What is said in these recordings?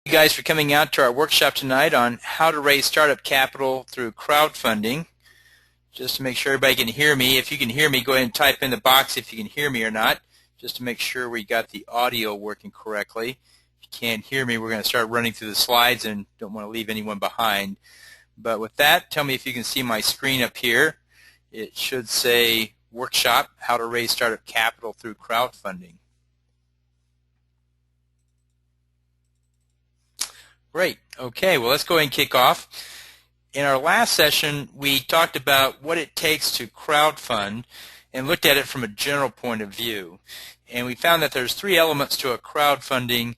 You guys for coming out to our workshop tonight on how to raise startup capital through crowdfunding. Just to make sure everybody can hear me. If you can hear me, go ahead and type in the box if you can hear me or not, just to make sure we got the audio working correctly. If you can't hear me, we're going to start running through the slides and don't want to leave anyone behind. But with that, tell me if you can see my screen up here. It should say workshop, how to raise startup capital through crowdfunding. Great. Okay, well, let's go ahead and kick off. In our last session, we talked about what it takes to crowdfund and looked at it from a general point of view. And we found that there's three elements to a crowdfunding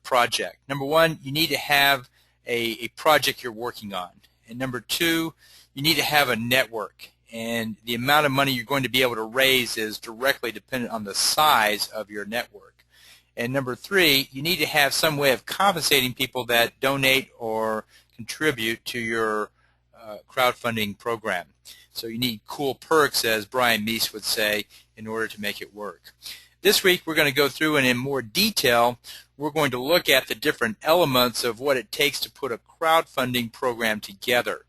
project. Number one, you need to have a project you're working on. And number two, you need to have a network. And the amount of money you're going to be able to raise is directly dependent on the size of your network. And number three, you need to have some way of compensating people that donate or contribute to your crowdfunding program. So you need cool perks, as Brian Meese would say, in order to make it work. This week we're going to go through and in more detail we're going to look at the different elements of what it takes to put a crowdfunding program together.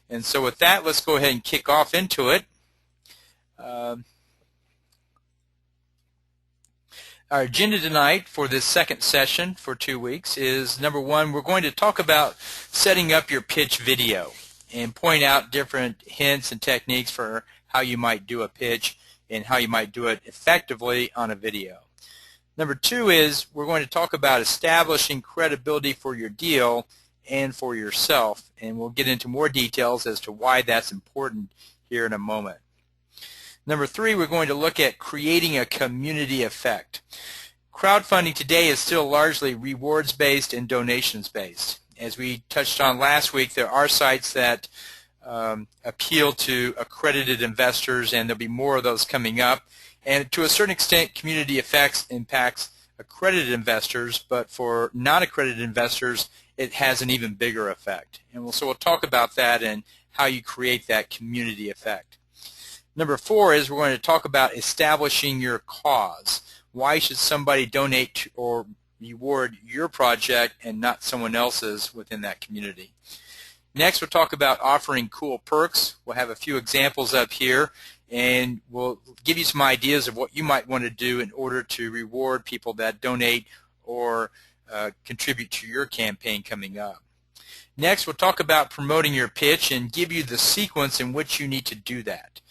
And so with that, let's go ahead and kick off into it. Our agenda tonight for this second session for 2 weeks is, number one, we're going to talk about setting up your pitch video and point out different hints and techniques for how you might do a pitch and how you might do it effectively on a video. Number two is we're going to talk about establishing credibility for your deal and for yourself, and we'll get into more details as to why that's important here in a moment. Number three, we're going to look at creating a community effect. Crowdfunding today is still largely rewards-based and donations-based. As we touched on last week, there are sites that appeal to accredited investors, and there'll be more of those coming up. And to a certain extent, community effects impacts accredited investors, but for non-accredited investors, it has an even bigger effect. And so we'll talk about that and how you create that community effect. Number four is we're going to talk about establishing your cause. Why should somebody donate or reward your project and not someone else's within that community? Next, we'll talk about offering cool perks. We'll have a few examples up here, and we'll give you some ideas of what you might want to do in order to reward people that donate or contribute to your campaign coming up. Next, we'll talk about promoting your pitch and give you the sequence in which you need to do that.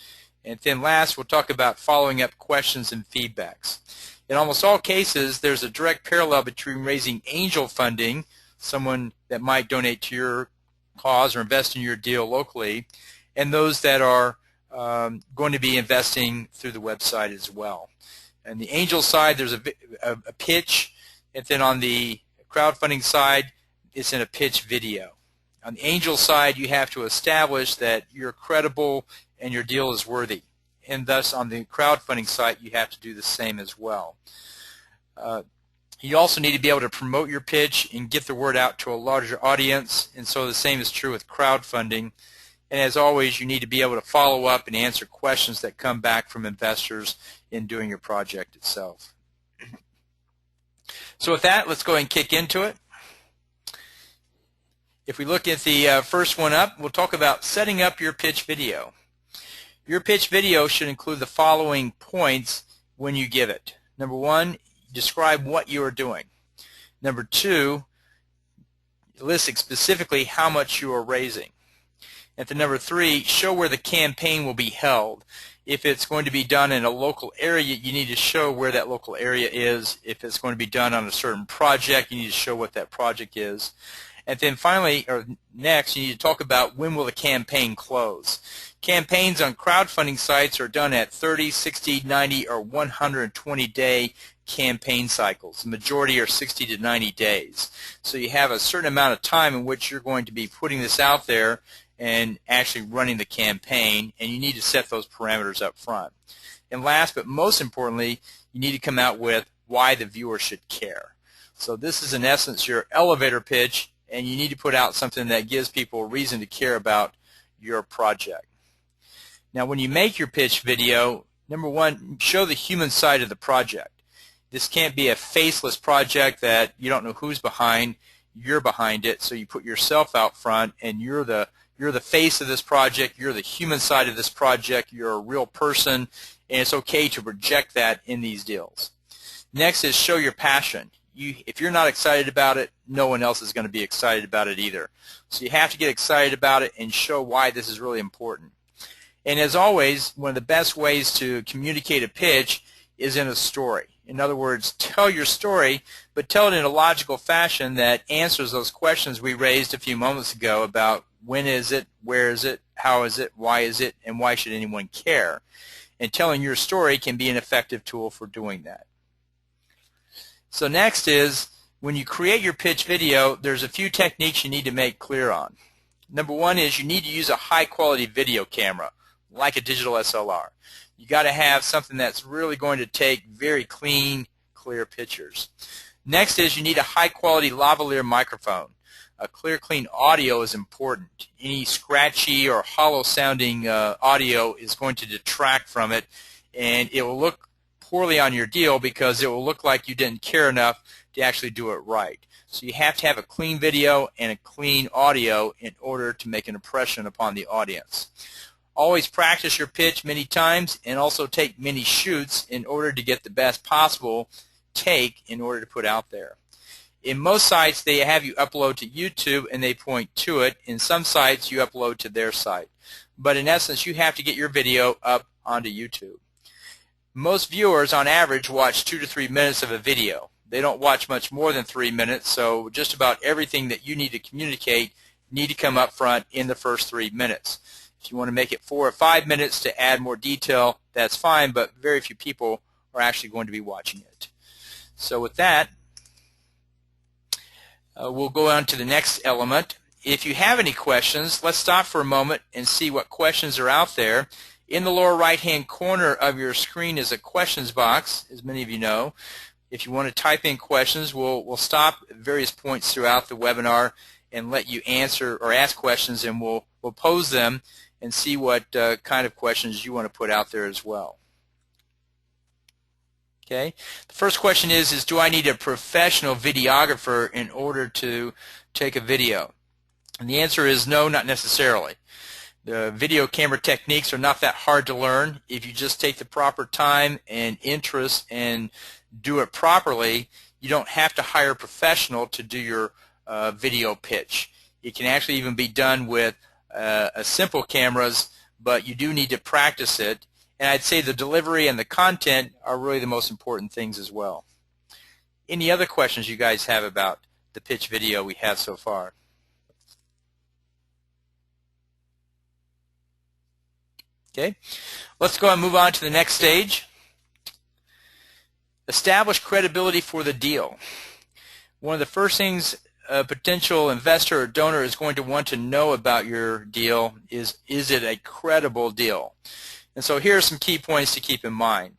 And then last, we'll talk about following up questions and feedbacks. In almost all cases, there's a direct parallel between raising angel funding, someone that might donate to your cause or invest in your deal locally, and those that are going to be investing through the website as well. On the angel side, there's a pitch, and then on the crowdfunding side, it's in a pitch video. On the angel side, you have to establish that you're credible and your deal is worthy. And thus, on the crowdfunding site, you have to do the same as well. You also need to be able to promote your pitch and get the word out to a larger audience, and so the same is true with crowdfunding. And as always, you need to be able to follow up and answer questions that come back from investors in doing your project itself. So with that, let's go ahead and kick into it. If we look at the first one up, we'll talk about setting up your pitch video. Your pitch video should include the following points when you give it. Number one, describe what you are doing. Number two, list specifically how much you are raising. And then number three, show where the campaign will be held. If it's going to be done in a local area, you need to show where that local area is. If it's going to be done on a certain project, you need to show what that project is. And then finally, or next, you need to talk about when will the campaign close. Campaigns on crowdfunding sites are done at 30, 60, 90, or 120-day campaign cycles. The majority are 60 to 90 days. So you have a certain amount of time in which you're going to be putting this out there and actually running the campaign, and you need to set those parameters up front. And last but most importantly, you need to come out with why the viewer should care. So this is in essence your elevator pitch, and you need to put out something that gives people a reason to care about your project. Now when you make your pitch video, number one, show the human side of the project. This can't be a faceless project that you don't know who's behind. you're behind it, so you put yourself out front, and you're the face of this project, you're the human side of this project, you're a real person, and it's okay to project that in these deals. Next is show your passion. If you're not excited about it, no one else is going to be excited about it either. So you have to get excited about it and show why this is really important. And as always, one of the best ways to communicate a pitch is in a story. In other words, tell your story, but tell it in a logical fashion that answers those questions we raised a few moments ago about when is it, where is it, how is it, and why should anyone care. And telling your story can be an effective tool for doing that. So next is, when you create your pitch video, there's a few techniques you need to make clear on. Number one is you need to use a high-quality video camera, like a digital SLR. You got to have something that's really going to take very clean, clear pictures. Next is you need a high-quality lavalier microphone. A clear, clean audio is important. Any scratchy or hollow-sounding audio is going to detract from it, and it will look poorly on your deal because it will look like you didn't care enough to actually do it right. So you have to have a clean video and a clean audio in order to make an impression upon the audience. Always practice your pitch many times and also take many shoots in order to get the best possible take in order to put out there. In most sites, they have you upload to YouTube and they point to it. In some sites, you upload to their site. But in essence, you have to get your video up onto YouTube. Most viewers, on average, watch 2 to 3 minutes of a video. They don't watch much more than 3 minutes, so just about everything that you need to communicate need to come up front in the first 3 minutes. If you want to make it 4 or 5 minutes to add more detail, that's fine, but very few people are actually going to be watching it. So with that, we'll go on to the next element. If you have any questions, let's stop for a moment and see what questions are out there. In the lower right-hand corner of your screen is a questions box, as many of you know. If you want to type in questions, we'll stop at various points throughout the webinar and let you answer or ask questions, and we'll pose them and see what kind of questions you want to put out there as well. Okay. The first question is do I need a professional videographer in order to take a video? And the answer is no, not necessarily. The video camera techniques are not that hard to learn. If you just take the proper time and interest and do it properly, you don't have to hire a professional to do your video pitch. It can actually even be done with simple cameras, but you do need to practice it. And I'd say the delivery and the content are really the most important things as well. Any other questions you guys have about the pitch video we have so far? Okay, let's go and move on to the next stage. Establish credibility for the deal. One of the first things a potential investor or donor is going to want to know about your deal is it a credible deal? And so here are some key points to keep in mind.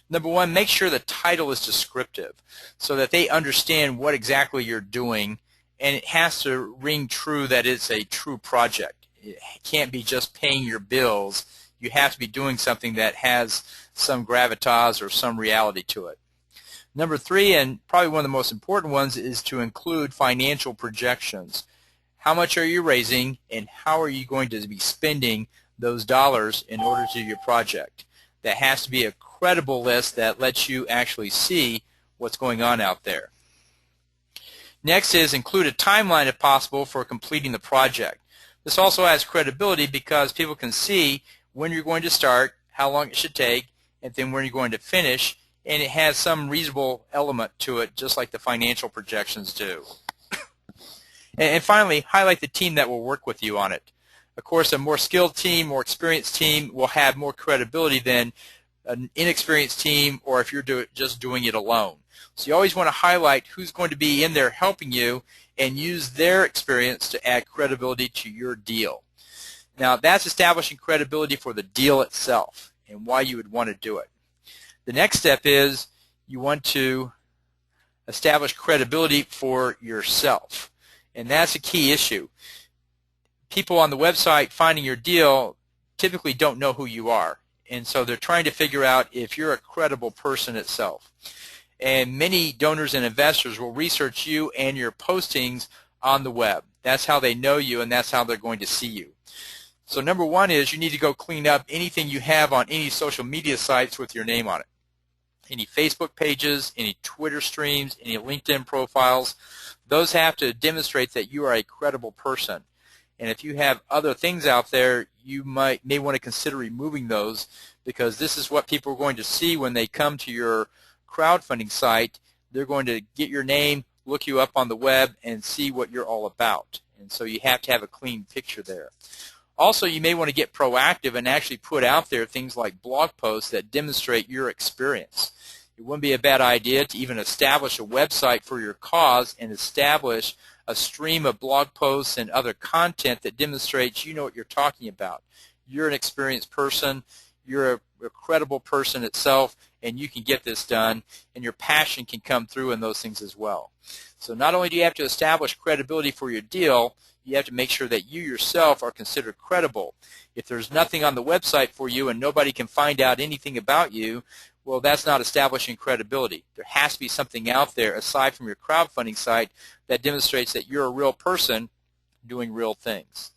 Number one, make sure the title is descriptive so that they understand what exactly you're doing, and it has to ring true that it's a true project. It can't be just paying your bills. You have to be doing something that has some gravitas or some reality to it. Number three, and probably one of the most important ones, is to include financial projections. How much are you raising, and how are you going to be spending those dollars in order to do your project? That has to be a credible list that lets you actually see what's going on out there. Next is include a timeline if possible for completing the project. This also has credibility because people can see when you're going to start, how long it should take, and then when you're going to finish, and it has some reasonable element to it, just like the financial projections do. And finally, highlight the team that will work with you on it. Of course, a more skilled team, more experienced team will have more credibility than an inexperienced team, or if you're just doing it alone. So you always want to highlight who's going to be in there helping you and use their experience to add credibility to your deal. Now, that's establishing credibility for the deal itself and why you would want to do it. The next step is you want to establish credibility for yourself, and that's a key issue. People on the website finding your deal typically don't know who you are, and so they're trying to figure out if you're a credible person itself. And many donors and investors will research you and your postings on the web. That's how they know you, and that's how they're going to see you. So number one is you need to go clean up anything you have on any social media sites with your name on it. Any Facebook pages, any Twitter streams, any LinkedIn profiles, those have to demonstrate that you are a credible person. And if you have other things out there, you may want to consider removing those, because this is what people are going to see when they come to your crowdfunding site. They're going to get your name, look you up on the web, and see what you're all about. And so you have to have a clean picture there. Also, you may want to get proactive and actually put out there things like blog posts that demonstrate your experience. It wouldn't be a bad idea to even establish a website for your cause and establish a stream of blog posts and other content that demonstrates you know what you're talking about. You're an experienced person, you're a credible person itself, and you can get this done, and your passion can come through in those things as well. So not only do you have to establish credibility for your deal, you have to make sure that you yourself are considered credible. If there's nothing on the website for you and nobody can find out anything about you, well, that's not establishing credibility. There has to be something out there aside from your crowdfunding site that demonstrates that you're a real person doing real things.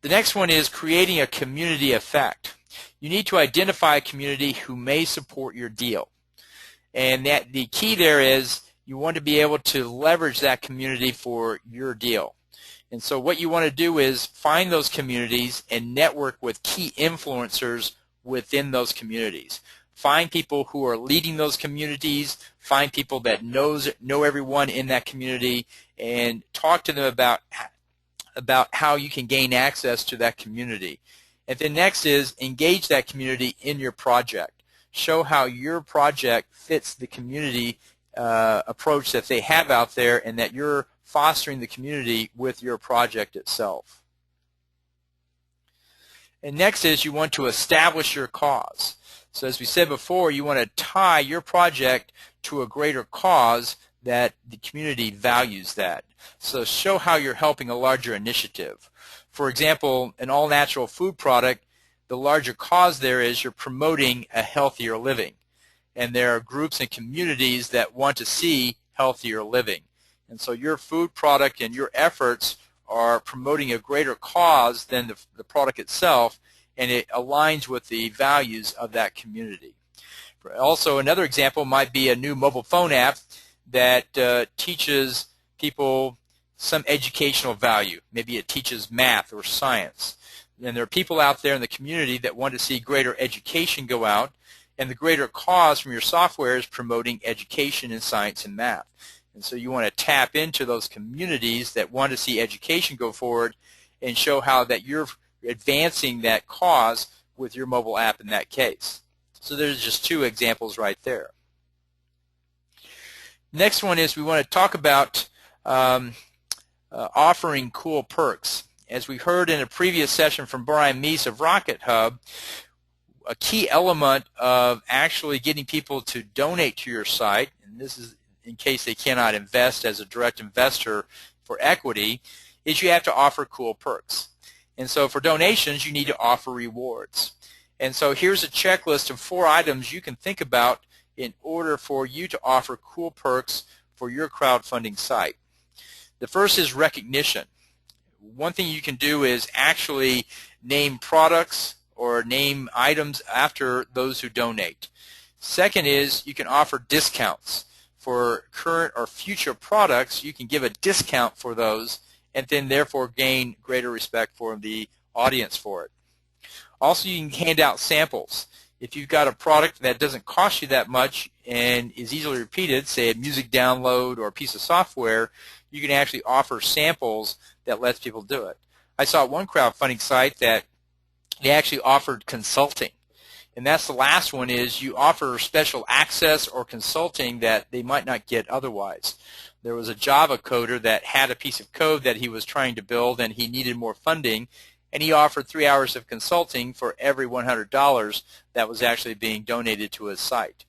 The next one is creating a community effect. You need to identify a community who may support your deal. And that the key there is you want to be able to leverage that community for your deal. And so what you want to do is find those communities and network with key influencers within those communities. Find people who are leading those communities, find people that know everyone in that community, and talk to them about how you can gain access to that community. And then next is engage that community in your project. Show how your project fits the community approach that they have out there, and that you're fostering the community with your project itself. And next is you want to establish your cause. So as we said before, you want to tie your project to a greater cause that the community values that. So show how you're helping a larger initiative. For example, an all-natural food product, the larger cause there is you're promoting a healthier living. And there are groups and communities that want to see healthier living. And so your food product and your efforts are promoting a greater cause than the product itself, and it aligns with the values of that community. Also, another example might be a new mobile phone app that teaches people some educational value. Maybe it teaches math or science. And there are people out there in the community that want to see greater education go out, and the greater cause from your software is promoting education in science and math. And so you want to tap into those communities that want to see education go forward and show how that you're advancing that cause with your mobile app in that case. So there's just two examples right there. Next one is we want to talk about offering cool perks. As we heard in a previous session from Brian Meese of Rocket Hub, a key element of actually getting people to donate to your site, and this is in case they cannot invest as a direct investor for equity, is you have to offer cool perks. And so for donations, you need to offer rewards. And so here's a checklist of 4 items you can think about in order for you to offer cool perks for your crowdfunding site. The first is recognition. One thing you can do is actually name products or name items after those who donate. Second is you can offer discounts. For current or future products, you can give a discount for those and then therefore gain greater respect for the audience for it. Also, you can hand out samples. If you've got a product that doesn't cost you that much and is easily repeated, say a music download or a piece of software, you can actually offer samples that lets people do it. I saw one crowdfunding site that they actually offered consulting. And that's the last one, is you offer special access or consulting that they might not get otherwise. There was a Java coder that had a piece of code that he was trying to build and he needed more funding, and he offered 3 hours of consulting for every $100 that was actually being donated to his site.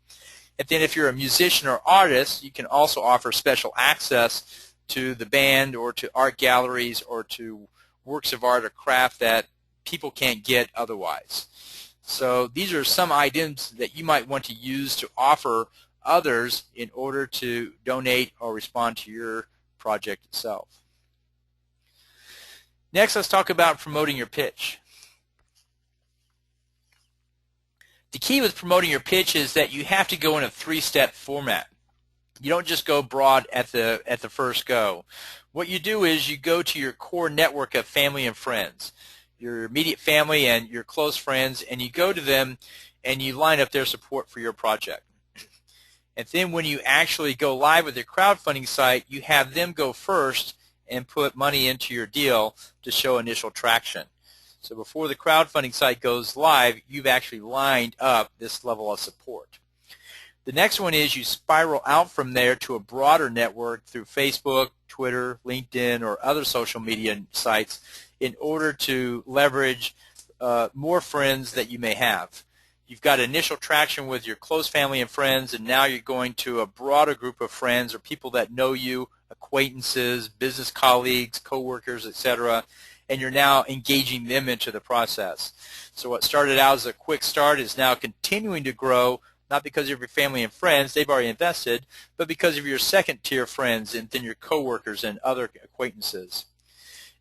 And then if you're a musician or artist, you can also offer special access to the band or to art galleries or to works of art or craft that people can't get otherwise. So these are some items that you might want to use to offer others in order to donate or respond to your project itself. Next, let's talk about promoting your pitch. The key with promoting your pitch is that you have to go in a three-step format. You don't just go broad at the first go. What you do is you go to your core network of family and friends, your immediate family and your close friends, and you go to them and you line up their support for your project. And then when you actually go live with your crowdfunding site, you have them go first and put money into your deal to show initial traction. So before the crowdfunding site goes live, you've actually lined up this level of support. The next one is you spiral out from there to a broader network through Facebook, Twitter, LinkedIn, or other social media sites in order to leverage more friends that you may have. You've got initial traction with your close family and friends, and now you're going to a broader group of friends or people that know you, acquaintances, business colleagues, coworkers, etc., and you're now engaging them into the process. So what started out as a quick start is now continuing to grow, not because of your family and friends, they've already invested, but because of your second-tier friends and then your coworkers and other acquaintances.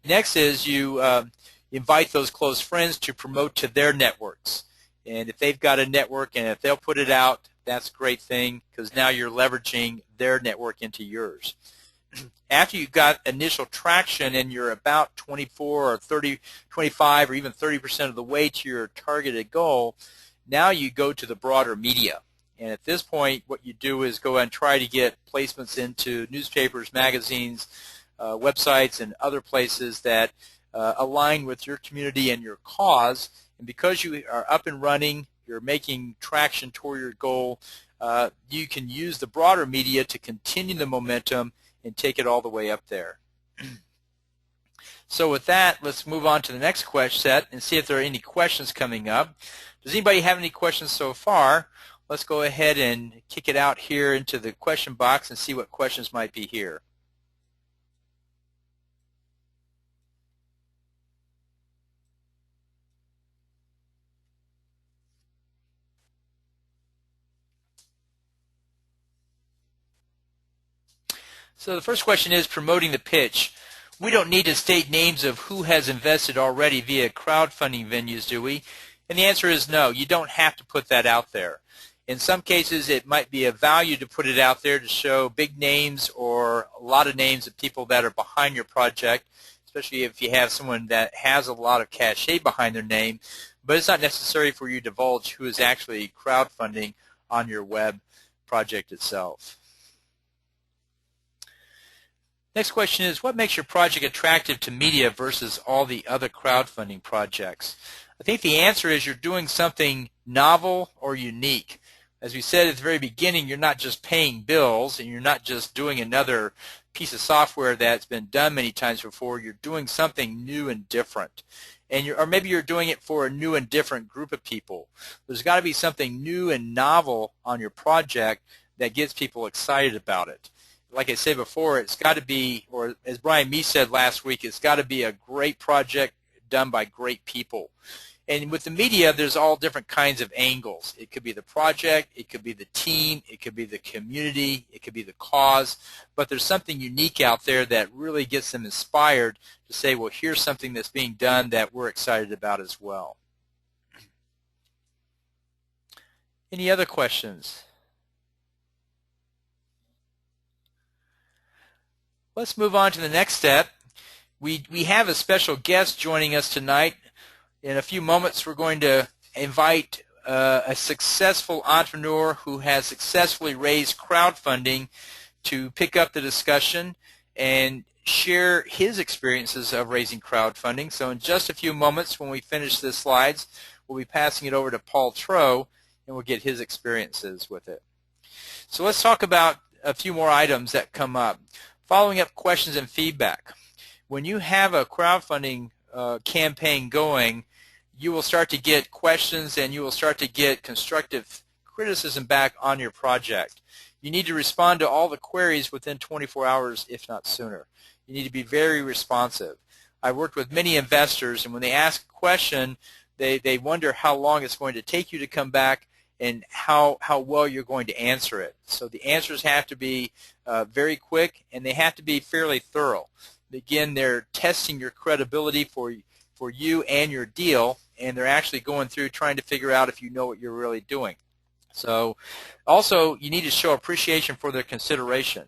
Next is you invite those close friends to promote to their networks. And if they've got a network and if they'll put it out, that's a great thing because now you're leveraging their network into yours. After you've got initial traction and you're about 24 or 30, 25 or even 30% of the way to your targeted goal, now you go to the broader media. And at this point, what you do is go and try to get placements into newspapers, magazines, websites, and other places that align with your community and your cause. And because you are up and running, you're making traction toward your goal, you can use the broader media to continue the momentum and take it all the way up there. So with that, let's move on to the next question set and see if there are any questions coming up. Does anybody have any questions so far? Let's go ahead and kick it out here into the question box and see what questions might be here. So the first question is promoting the pitch. We don't need to state names of who has invested already via crowdfunding venues, do we? And the answer is no. You don't have to put that out there. In some cases, it might be of value to put it out there to show big names or a lot of names of people that are behind your project, especially if you have someone that has a lot of cachet behind their name. But it's not necessary for you to divulge who is actually crowdfunding on your web project itself. Next question is, what makes your project attractive to media versus all the other crowdfunding projects? I think the answer is you're doing something novel or unique. As we said at the very beginning, you're not just paying bills and you're not just doing another piece of software that's been done many times before. You're doing something new and different. Or maybe you're doing it for a new and different group of people. There's got to be something new and novel on your project that gets people excited about it. Like I said before, it's got to be, or as Brian Mee said last week, it's got to be a great project done by great people. And with the media, there's all different kinds of angles. It could be the project, it could be the team, it could be the community, it could be the cause, but there's something unique out there that really gets them inspired to say, well, here's something that's being done that we're excited about as well. Any other questions? Let's move on to the next step. We have a special guest joining us tonight. In a few moments, we're going to invite a successful entrepreneur who has successfully raised crowdfunding to pick up the discussion and share his experiences of raising crowdfunding. So in just a few moments, when we finish the slides, we'll be passing it over to Paul Troe, and we'll get his experiences with it. So let's talk about a few more items that come up. Following up questions and feedback. When you have a crowdfunding campaign going, you will start to get questions and you will start to get constructive criticism back on your project. You need to respond to all the queries within 24 hours, if not sooner. You need to be very responsive. I've worked with many investors, and when they ask a question, they wonder how long it's going to take you to come back, and how well you're going to answer it. So the answers have to be very quick, and they have to be fairly thorough. Again, they're testing your credibility for you and your deal, and they're actually going through trying to figure out if you know what you're really doing. So also, you need to show appreciation for their consideration.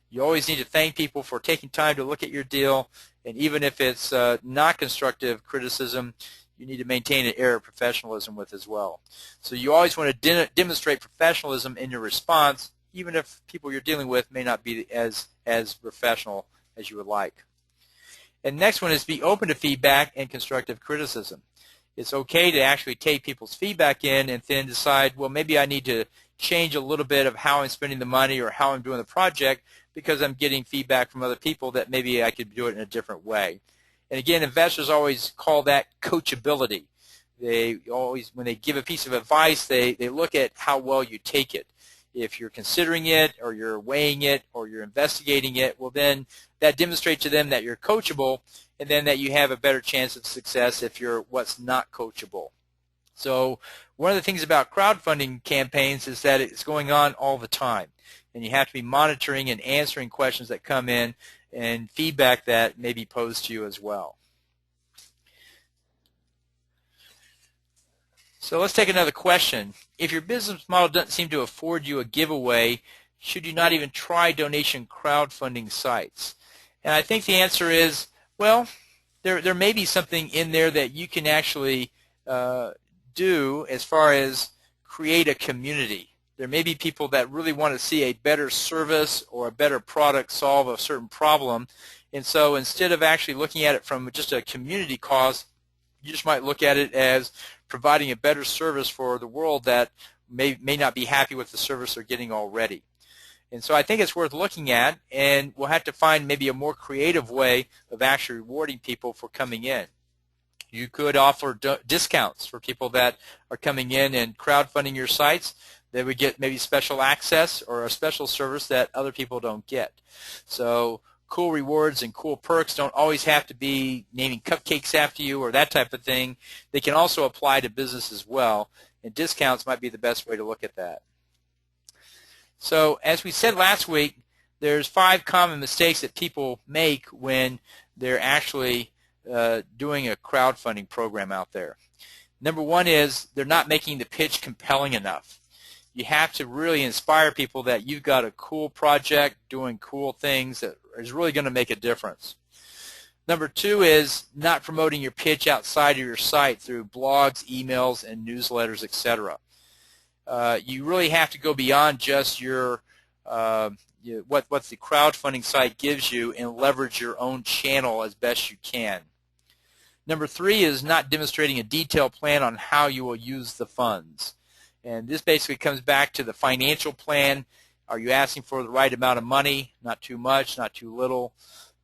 You always need to thank people for taking time to look at your deal, and even if it's not constructive criticism, you need to maintain an air of professionalism with as well. So you always want to demonstrate professionalism in your response, even if people you're dealing with may not be as professional as you would like. And next one is be open to feedback and constructive criticism. It's okay to actually take people's feedback in and then decide, well, maybe I need to change a little bit of how I'm spending the money or how I'm doing the project because I'm getting feedback from other people that maybe I could do it in a different way. And again, investors always call that coachability. They always, when they give a piece of advice, they look at how well you take it. If you're considering it or you're weighing it or you're investigating it, well then that demonstrates to them that you're coachable, and then that you have a better chance of success if you're what's not coachable. So one of the things about crowdfunding campaigns is that it's going on all the time, and you have to be monitoring and answering questions that come in and feedback that may be posed to you as well. So let's take another question. If your business model doesn't seem to afford you a giveaway, should you not even try donation crowdfunding sites? And I think the answer is, well, there may be something in there that you can actually do as far as create a community. There may be people that really want to see a better service or a better product solve a certain problem. And so instead of actually looking at it from just a community cause, you just might look at it as providing a better service for the world that may not be happy with the service they're getting already. And so I think it's worth looking at, and we'll have to find maybe a more creative way of actually rewarding people for coming in. You could offer discounts for people that are coming in and crowdfunding your sites. They would get maybe special access or a special service that other people don't get. So cool rewards and cool perks don't always have to be naming cupcakes after you or that type of thing. They can also apply to business as well, and discounts might be the best way to look at that. So as we said last week, there's 5 common mistakes that people make when they're actually doing a crowdfunding program out there. Number 1 is they're not making the pitch compelling enough. You have to really inspire people that you've got a cool project doing cool things that is really going to make a difference. Number 2 is not promoting your pitch outside of your site through blogs, emails, and newsletters, etc. You really have to go beyond just your what the crowdfunding site gives you and leverage your own channel as best you can. Number 3 is not demonstrating a detailed plan on how you will use the funds. And this basically comes back to the financial plan. Are you asking for the right amount of money? Not too much, not too little.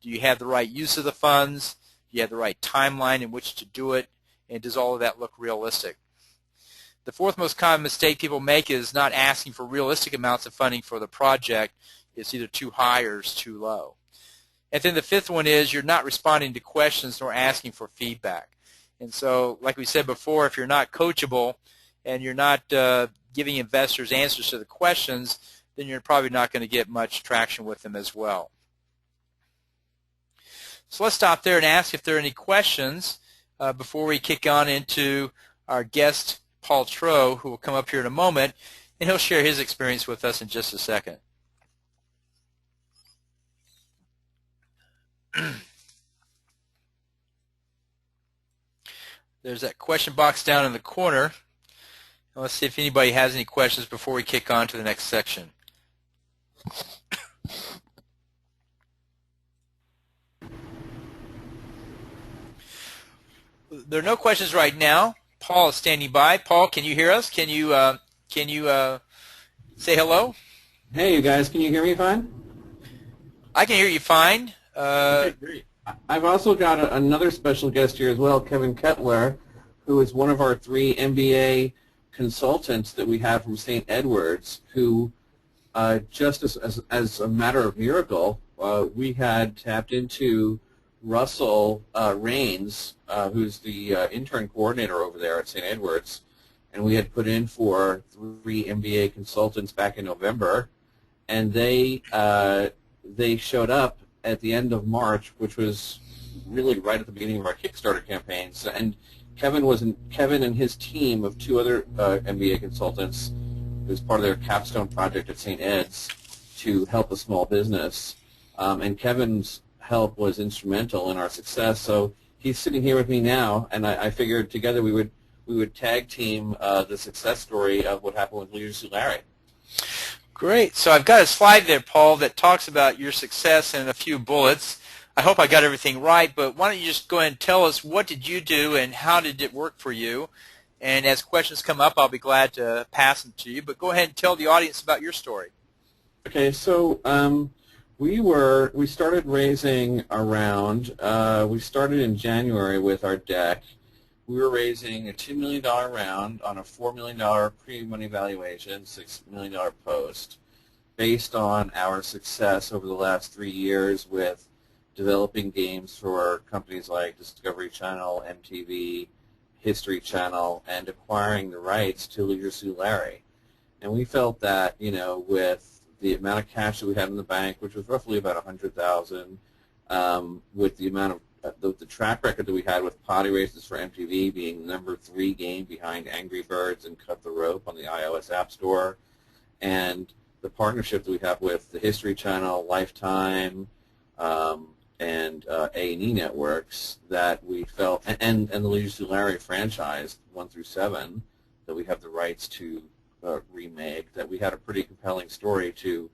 Do you have the right use of the funds? Do you have the right timeline in which to do it? And does all of that look realistic? The 4th most common mistake people make is not asking for realistic amounts of funding for the project. It's either too high or it's too low. And then the 5th one is you're not responding to questions nor asking for feedback. And so, like we said before, if you're not coachable and you're not giving investors answers to the questions, then you're probably not going to get much traction with them as well. So let's stop there and ask if there are any questions before we kick on into our guest, Paul Tro, who will come up here in a moment, and he'll share his experience with us in just a second. There's that question box down in the corner. Let's see if anybody has any questions before we kick on to the next section. There are no questions right now. Paul is standing by. Paul, can you hear us? Can you say hello? Hey, you guys. Can you hear me fine? I can hear you fine. Okay, great. I've also got another special guest here as well, Kevin Kettler, who is one of our 3 MBA consultants that we have from St. Edward's, who just as a matter of miracle, we had tapped into Russell Raines, who's the intern coordinator over there at St. Edward's, and we had put in for 3 MBA consultants back in November, and they showed up at the end of March, which was really right at the beginning of our Kickstarter campaign. So, and Kevin and his team of 2 other MBA consultants, it was part of their capstone project at St. Ed's to help a small business, and Kevin's help was instrumental in our success. So he's sitting here with me now, and I figured together we would tag team the success story of what happened with Leisure Suit Larry. Great. So I've got a slide there, Paul, that talks about your success in a few bullets. I hope I got everything right, but why don't you just go ahead and tell us what did you do and how did it work for you? And as questions come up, I'll be glad to pass them to you. But go ahead and tell the audience about your story. Okay, so we started raising around, we started in January with our deck. We were raising a $2 million round on a $4 million pre-money valuation, $6 million post, based on our success over the last 3 years with developing games for companies like Discovery Channel, MTV, History Channel, and acquiring the rights to Leisure Suit Larry. And we felt that, with the amount of cash that we had in the bank, which was roughly about $100,000, with the amount of the track record that we had with Potty Races for MTV being the #3 game behind Angry Birds and Cut the Rope on the iOS App Store, and the partnership that we have with the History Channel, Lifetime, and A&E networks, that we felt, and the Leisure Suit Larry franchise 1 through 7 that we have the rights to remake, that we had a pretty compelling story to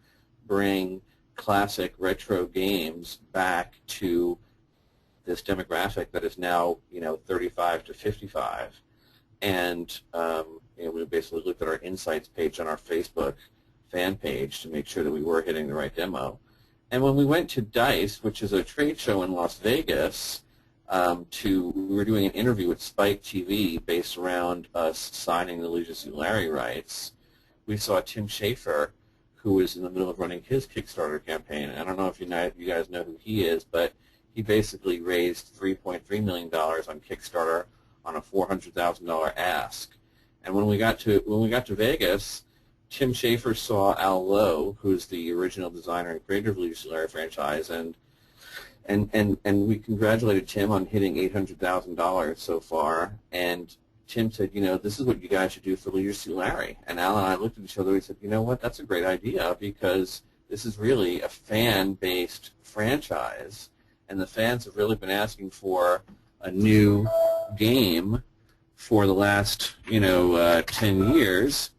bring classic retro games back to this demographic that is now 35 to 55, and we basically looked at our insights page on our Facebook fan page to make sure that we were hitting the right demo. And when we went to DICE, which is a trade show in Las Vegas, we were doing an interview with Spike TV based around us signing the Leisure Suit Larry rights. We saw Tim Schafer, who was in the middle of running his Kickstarter campaign. I don't know if you guys know who he is, but he basically raised $3.3 million on Kickstarter on a $400,000 ask. And when we got to Vegas, Tim Schafer saw Al Lowe, who's the original designer and creator of the Leisure Suit Larry franchise, and we congratulated Tim on hitting $800,000 so far. And Tim said, this is what you guys should do for Leisure Suit Larry. And Al and I looked at each other and we said, you know what, that's a great idea, because this is really a fan-based franchise, and the fans have really been asking for a new game for the last 10 years.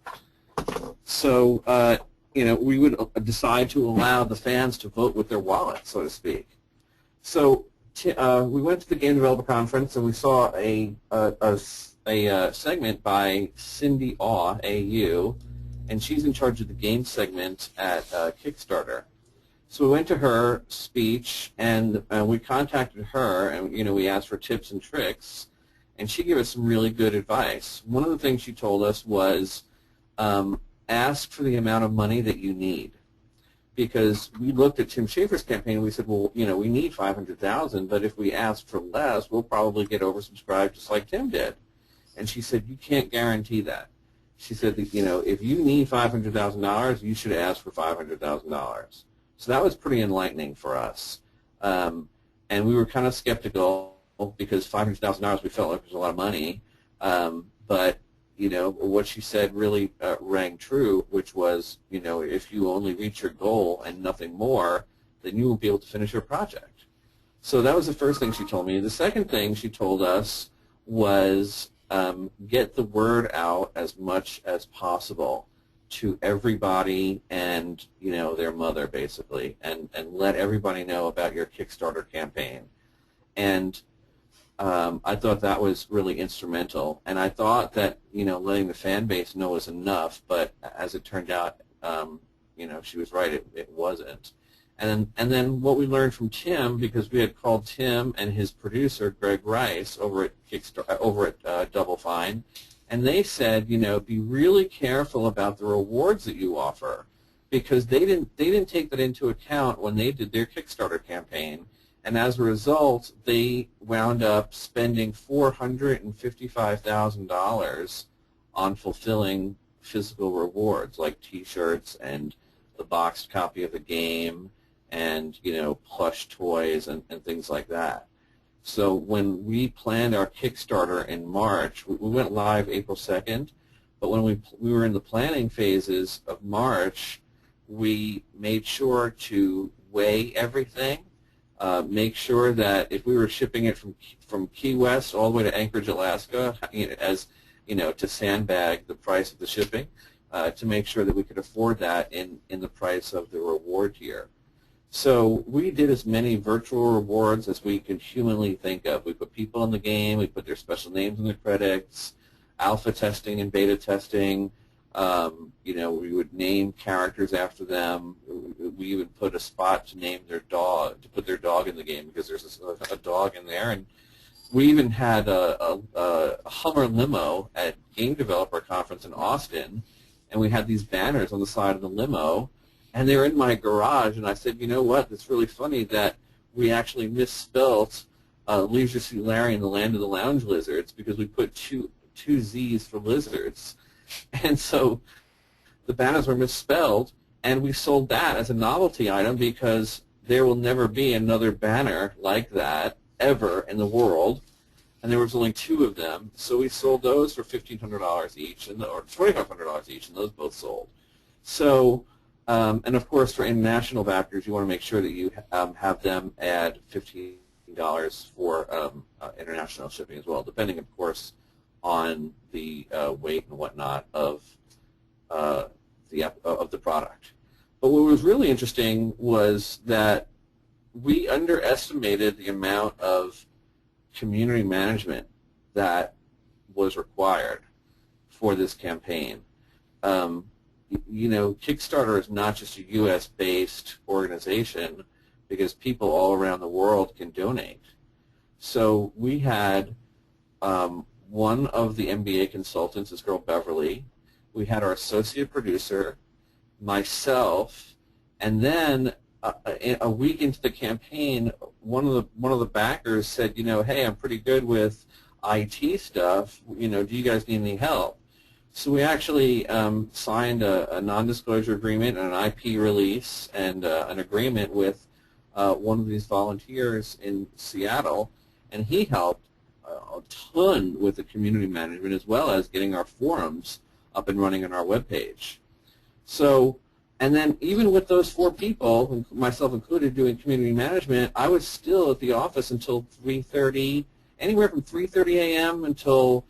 So we would decide to allow the fans to vote with their wallet, so to speak. So we went to the Game Developer Conference, and we saw a segment by Cindy Aw, A.U., and she's in charge of the game segment at Kickstarter. So we went to her speech, and we contacted her, and we asked for tips and tricks, and she gave us some really good advice. One of the things she told us was ask for the amount of money that you need, because we looked at Tim Schafer's campaign and we said, well, we need $500,000, but if we ask for less, we'll probably get oversubscribed just like Tim did. And she said, you can't guarantee that. She said that, if you need $500,000, you should ask for $500,000. So that was pretty enlightening for us. And we were kind of skeptical because $500,000 we felt like was a lot of money. But, what she said really rang true, which was, if you only reach your goal and nothing more, then you won't be able to finish your project. So that was the first thing she told me. The second thing she told us was get the word out as much as possible to everybody and their mother, basically, and let everybody know about your Kickstarter campaign. And I thought that was really instrumental, and I thought that letting the fan base know was enough, but as it turned out, she was right, it wasn't. And then what we learned from Tim, because we had called Tim and his producer Greg Rice over at Double Fine, and they said, be really careful about the rewards that you offer, because they didn't take that into account when they did their Kickstarter campaign, and as a result, they wound up spending $455,000 on fulfilling physical rewards like T-shirts and the boxed copy of the game and, plush toys and things like that. So when we planned our Kickstarter in March, we went live April 2nd, but when we were in the planning phases of March, we made sure to weigh everything, make sure that if we were shipping it from Key West all the way to Anchorage, Alaska, to sandbag the price of the shipping, to make sure that we could afford that in the price of the reward tier. So we did as many virtual rewards as we could humanly think of. We put people in the game, we put their special names in the credits, alpha testing and beta testing. We would name characters after them. We would put a spot to name their dog, to put their dog in the game because there's a dog in there. And we even had a Hummer limo at Game Developer Conference in Austin, and we had these banners on the side of the limo, and they were in my garage, and I said, you know what, it's really funny that we actually misspelt Leisure Suit Larry in the Land of the Lounge Lizards because we put two Z's for lizards. And so the banners were misspelled, and we sold that as a novelty item because there will never be another banner like that ever in the world, and there was only 2 of them. So we sold those for $1,500 each, or $2,500 each, and those both sold. So, and of course, for international backers, you want to make sure that you have them add $15 for international shipping as well, depending, of course, on the weight and whatnot of the product. But what was really interesting was that we underestimated the amount of community management that was required for this campaign. Kickstarter is not just a U.S.-based organization because people all around the world can donate. So we had one of the MBA consultants, this girl Beverly. We had our associate producer, myself, and then a week into the campaign, one of the backers said, hey, I'm pretty good with IT stuff. Do you guys need any help? So we actually signed a non-disclosure agreement and an IP release and an agreement with one of these volunteers in Seattle, and he helped a ton with the community management as well as getting our forums up and running on our webpage. So, and then even with those 4 people, myself included, doing community management, I was still at the office until 3:30, anywhere from 3:30 a.m. until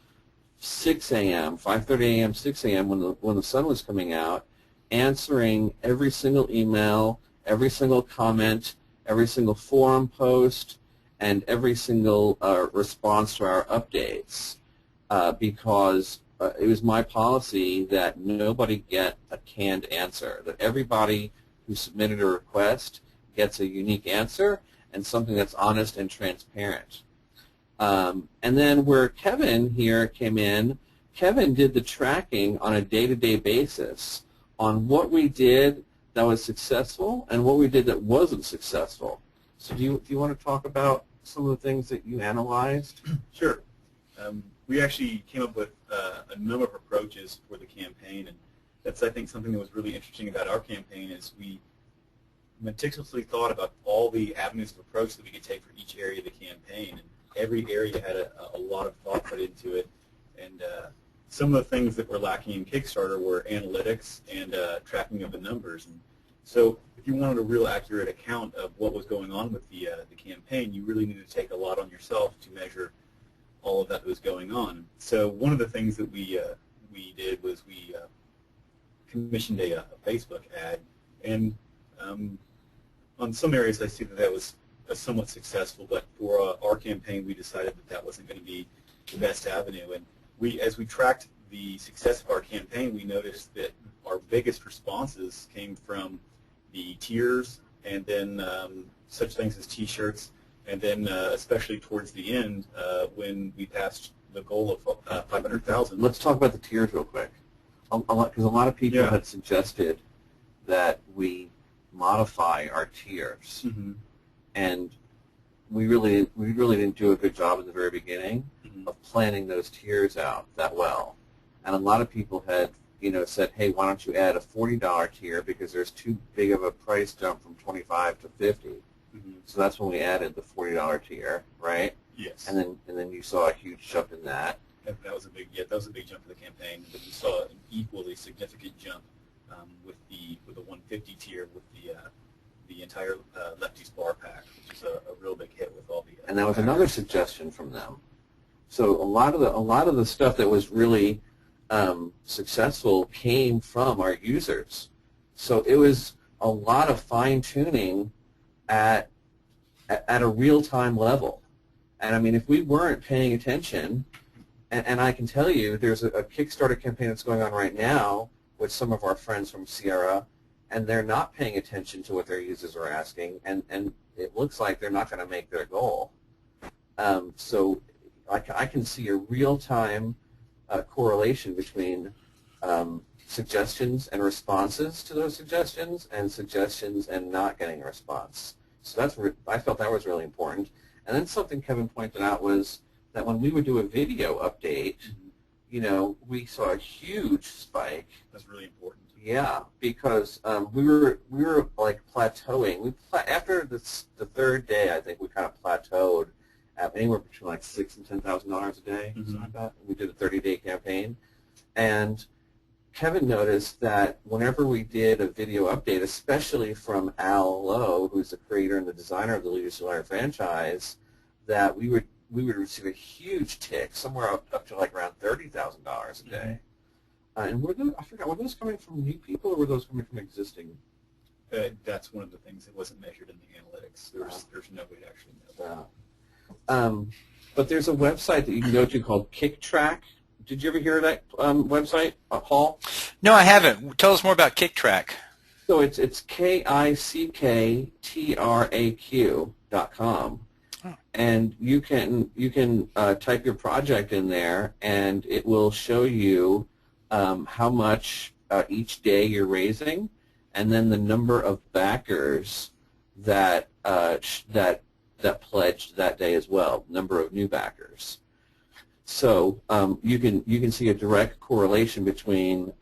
6 a.m., 5:30 a.m., 6 a.m. when the sun was coming out, answering every single email, every single comment, every single forum post, and every single response to our updates, because it was my policy that nobody get a canned answer, that everybody who submitted a request gets a unique answer and something that's honest and transparent. And then where Kevin here came in, Kevin did the tracking on a day-to-day basis on what we did that was successful and what we did that wasn't successful. So do you want to talk about some of the things that you analyzed? Sure. We actually came up with a number of approaches for the campaign, and that's, I think, something that was really interesting about our campaign is we meticulously thought about all the avenues of approach that we could take for each area of the campaign, and every area had a lot of thought put into it. And some of the things that were lacking in Kickstarter were analytics and tracking of the numbers. And so if you wanted a real accurate account of what was going on with the campaign, you really needed to take a lot on yourself to measure all of that was going on. So one of the things that we did was we commissioned a Facebook ad, and on some areas I see that was somewhat successful, but for our campaign we decided that wasn't going to be the best avenue. And as we tracked the success of our campaign, we noticed that our biggest responses came from the tiers, and then such things as T-shirts, and then especially towards the end when we passed the goal of 500,000. Let's talk about the tiers real quick, because a lot of people had suggested that we modify our tiers, and we really didn't do a good job at the very beginning of planning those tiers out that well. and a lot of people had said, hey, why don't you add a $40 tier because there's too big of a price jump from 25 to 50. Mm-hmm. So that's when we added the $40 tier, right? Yes. And then you saw a huge jump in that. That was a big jump for the campaign. But you saw an equally significant jump with the 150 tier with the entire Lefty's Bar Pack, which is a real big hit with all the. And that was another suggestion from them. So a lot of the stuff that was really successful came from our users. So it was a lot of fine tuning at a real time level. And I mean, if we weren't paying attention, and I can tell you, there's a Kickstarter campaign that's going on right now with some of our friends from Sierra, and they're not paying attention to what their users are asking, and it looks like they're not going to make their goal. So I can see a real-time correlation between suggestions and responses to those suggestions and not getting a response. So I felt that was really important. And then something Kevin pointed out was that when we would do a video update, we saw a huge spike. That's really important. Yeah, because we were like plateauing. After the third day, I think we kind of plateaued at anywhere between like $6,000 and $10,000 a day, something like that. We did a 30-day campaign, and Kevin noticed that whenever we did a video update, especially from Al Lowe, who's the creator and the designer of the Leaders to Learn franchise, that we would receive a huge tick, somewhere up to like around $30,000 a day. And I forgot, were those coming from new people or were those coming from existing? That's one of the things that wasn't measured in the analytics. There's no way to actually know that. But there's a website that you can go to called KickTrack. Did you ever hear of that website, Paul? No, I haven't. Tell us more about KickTrack. So it's KickTrack.com, and you can type your project in there, and it will show you how much each day you're raising, and then the number of backers that pledged that day as well, number of new backers. So you can see a direct correlation between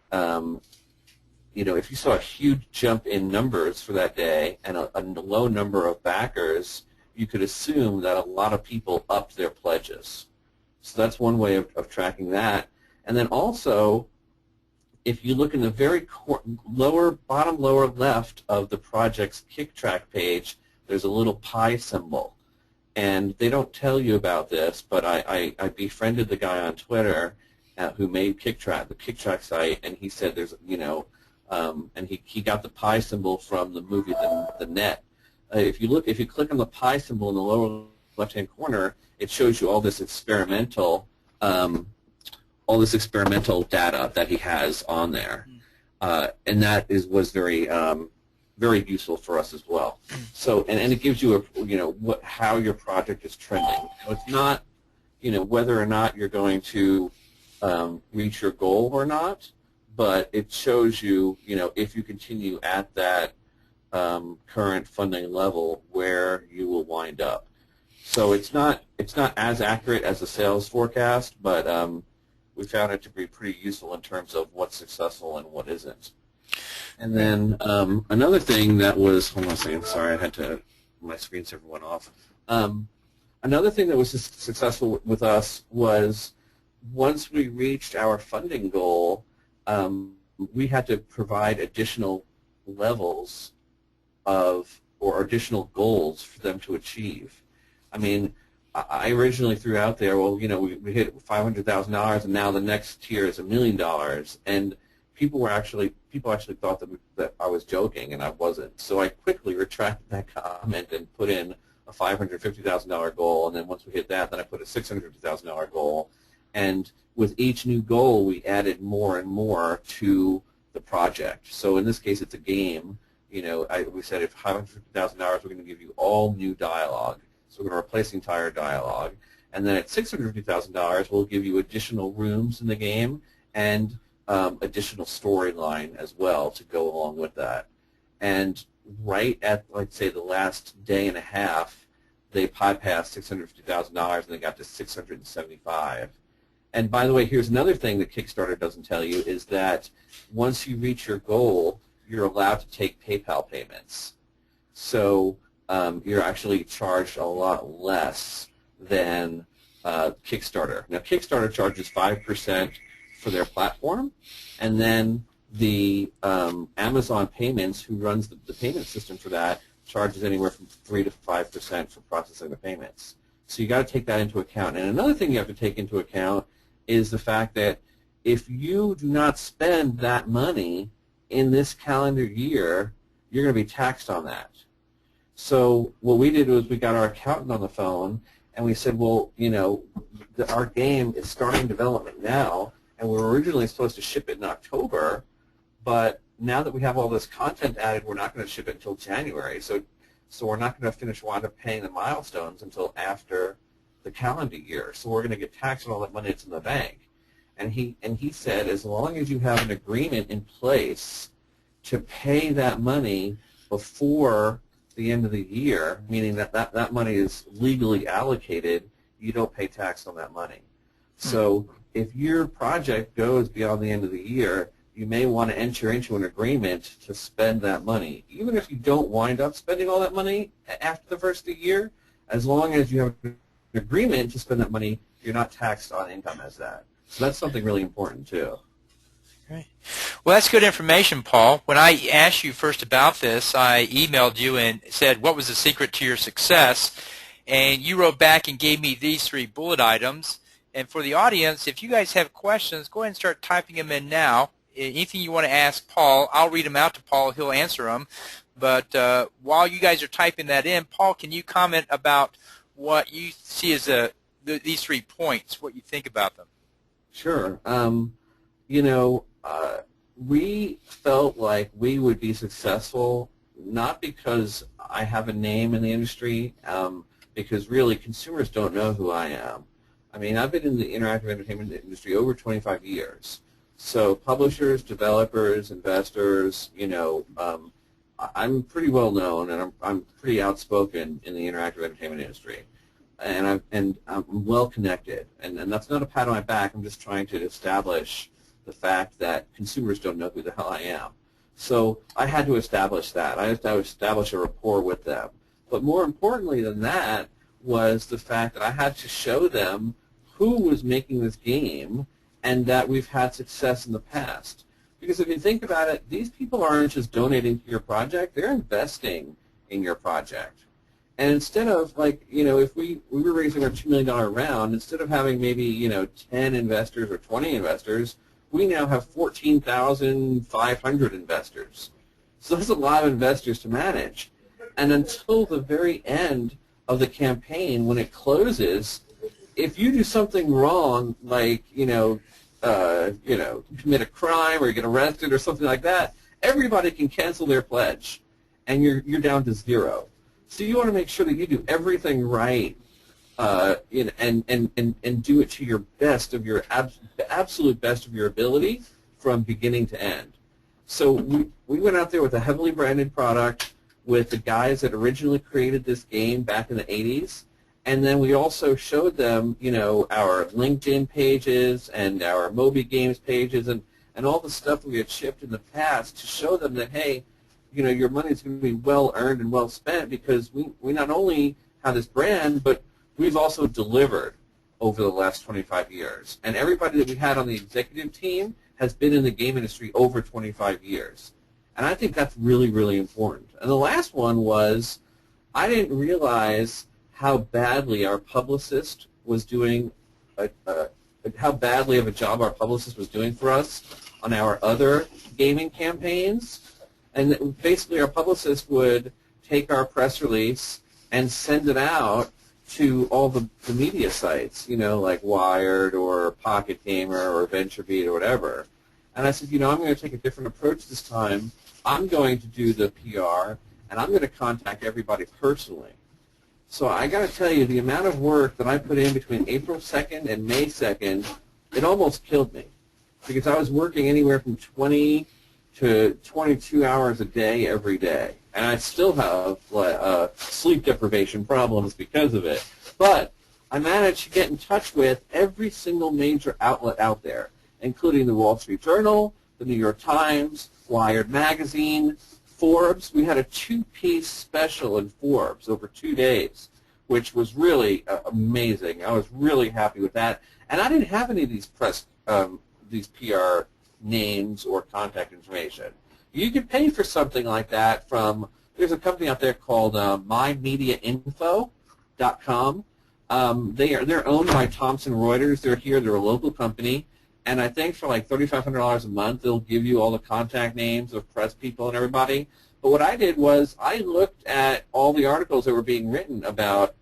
if you saw a huge jump in numbers for that day and a low number of backers, you could assume that a lot of people upped their pledges. So that's one way of tracking that. And then also, if you look in the very bottom lower left of the project's KickTrack page, there's a little pie symbol. And they don't tell you about this, but I befriended the guy on Twitter who made KickTrack, the KickTrack site, and he said there's, and he got the pie symbol from the movie The Net. If you click on the pie symbol in the lower left-hand corner, it shows you all this experimental data that he has on there, and that was very useful for us as well. So, and it gives you how your project is trending. So it's not, whether or not you're going to reach your goal or not, but it shows you, if you continue at that current funding level, where you will wind up. So it's not as accurate as the sales forecast, but we found it to be pretty useful in terms of what's successful and what isn't. And then another thing that was, hold on a second, sorry, my screensaver went off. Another thing that was successful with us was once we reached our funding goal, we had to provide additional levels or additional goals for them to achieve. I mean, I originally threw out there, well, we hit $500,000 and now the next tier is $1 million, and people actually thought that I was joking, and I wasn't. So I quickly retracted that comment and put in a $550,000 goal, and then once we hit that, then I put a $650,000 goal. And with each new goal, we added more and more to the project. So in this case, it's a game. We said if $550,000, we're going to give you all new dialogue. So we're going to replace the entire dialogue. And then at $650,000, we'll give you additional rooms in the game and additional storyline as well to go along with that. And right at, let's say, the last day and a half, they bypassed $650,000 and they got to $675,000. And by the way, here's another thing that Kickstarter doesn't tell you is that once you reach your goal, you're allowed to take PayPal payments. So you're actually charged a lot less than Kickstarter. Now, Kickstarter charges 5% for their platform, and then the Amazon Payments, who runs the payment system for that, charges anywhere from 3 to 5% for processing the payments. So you got to take that into account. And another thing you have to take into account is the fact that if you do not spend that money in this calendar year, you're going to be taxed on that. So what we did was we got our accountant on the phone and we said, well, you know, our game is starting development now, and we were originally supposed to ship it in October, but now that we have all this content added, we're not going to ship it until January. So we're not going to wind up paying the milestones until after the calendar year. So we're going to get taxed on all that money that's in the bank. And he said, as long as you have an agreement in place to pay that money before the end of the year, meaning that money is legally allocated, you don't pay tax on that money. So if your project goes beyond the end of the year, you may want to enter into an agreement to spend that money. Even if you don't wind up spending all that money after the first of the year, as long as you have an agreement to spend that money, you're not taxed on income as that. So that's something really important too. Great. Well, that's good information, Paul. When I asked you first about this, I emailed you and said, what was the secret to your success? And you wrote back and gave me these 3 bullet items. And for the audience, if you guys have questions, go ahead and start typing them in now. Anything you want to ask Paul, I'll read them out to Paul. He'll answer them. But while you guys are typing that in, Paul, can you comment about what you see as these 3 points, what you think about them? Sure. You know, we felt like we would be successful not because I have a name in the industry, because really consumers don't know who I am. I mean, I've been in the interactive entertainment industry over 25 years. So publishers, developers, investors, you know, I'm pretty well known, and I'm pretty outspoken in the interactive entertainment industry, and I'm well connected. And that's not a pat on my back. I'm just trying to establish the fact that consumers don't know who the hell I am. So I had to establish that. I had to establish a rapport with them. But more importantly than that was the fact that I had to show them who was making this game and that we've had success in the past. Because if you think about it, these people aren't just donating to your project, they're investing in your project. And instead of, like, you know, if we were raising our $2 million round, instead of having maybe, you know, 10 investors or 20 investors, we now have 14,500 investors. So that's a lot of investors to manage. And until the very end of the campaign, when it closes, if you do something wrong, like, commit a crime or you get arrested or something like that, everybody can cancel their pledge, and you're down to 0. So you want to make sure that you do everything right, and do it to your best of your absolute best of your ability from beginning to end. So we went out there with a heavily branded product with the guys that originally created this game back in the 80s. And then we also showed them, you know, our LinkedIn pages and our Moby Games pages and all the stuff that we had shipped in the past to show them that, hey, you know, your money's going to be well earned and well spent because we not only have this brand, but we've also delivered over the last 25 years. And everybody that we had on the executive team has been in the game industry over 25 years. And I think that's really, really important. And the last one was I didn't realize how badly our publicist was doing, how badly of a job our publicist was doing for us on our other gaming campaigns. And basically our publicist would take our press release and send it out to all the media sites, you know, like Wired or Pocket Gamer or VentureBeat or whatever. And I said, you know, I'm going to take a different approach this time. I'm going to do the PR, and I'm going to contact everybody personally. So I got to tell you, the amount of work that I put in between April 2nd and May 2nd, it almost killed me because I was working anywhere from 20 to 22 hours a day every day. And I still have sleep deprivation problems because of it. But I managed to get in touch with every single major outlet out there, including the Wall Street Journal, the New York Times, Wired Magazine, Forbes. We had a 2-piece special in Forbes over 2 days, which was really amazing. I was really happy with that. And I didn't have any of these these PR names or contact information. You could pay for something like that from, there's a company out there called mymediainfo.com. They're owned by Thomson Reuters. They're here. They're a local company. And I think for like $3,500 a month, they'll give you all the contact names of press people and everybody. But what I did was I looked at all the articles that were being written about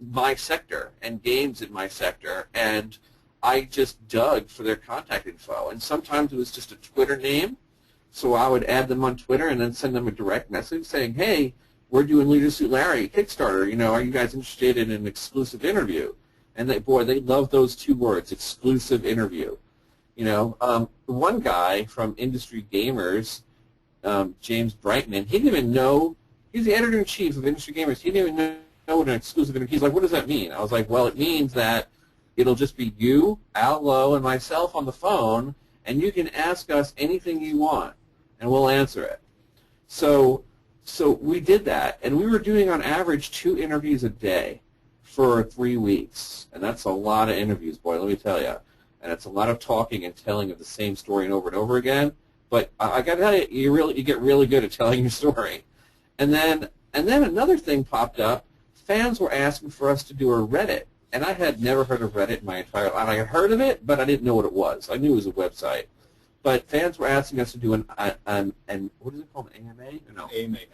my sector and games in my sector, and I just dug for their contact info. And sometimes it was just a Twitter name, so I would add them on Twitter and then send them a direct message saying, hey, we're doing Leisure Suit Larry Kickstarter. You know, are you guys interested in an exclusive interview? And they love those 2 words, exclusive interview. You know, one guy from Industry Gamers, James Brightman, he didn't even know, he's the editor-in-chief of Industry Gamers. He didn't even know what an exclusive interview. He's like, what does that mean? I was like, well, it means that it'll just be you, Al Lowe, and myself on the phone, and you can ask us anything you want, and we'll answer it. So we did that, and we were doing on average 2 interviews a day for 3 weeks, and that's a lot of interviews, boy, let me tell you. And it's a lot of talking and telling of the same story and over again. But I got to tell you, you get really good at telling your story. And then another thing popped up. Fans were asking for us to do a Reddit, and I had never heard of Reddit in my entire life. I had heard of it, but I didn't know what it was. I knew it was a website. But fans were asking us to do an what is it called, AMA? No.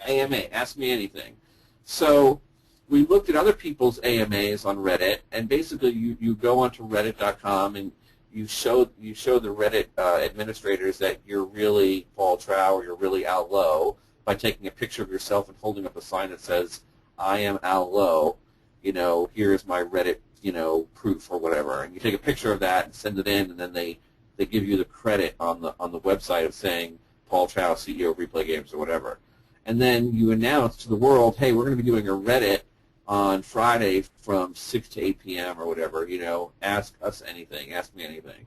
AMA, Ask Me Anything. So we looked at other people's AMAs on Reddit, and basically you go onto Reddit.com and you show the Reddit administrators that you're really Paul Trow or you're really Al Lowe by taking a picture of yourself and holding up a sign that says, I am Al Lowe, you know, here's my Reddit, you know, proof or whatever. And you take a picture of that and send it in, and then they give you the credit on the website of saying Paul Trow, CEO of Replay Games or whatever. And then you announce to the world, hey, we're going to be doing a Reddit on Friday from 6 to 8 p.m. or whatever, you know, ask us anything, ask me anything.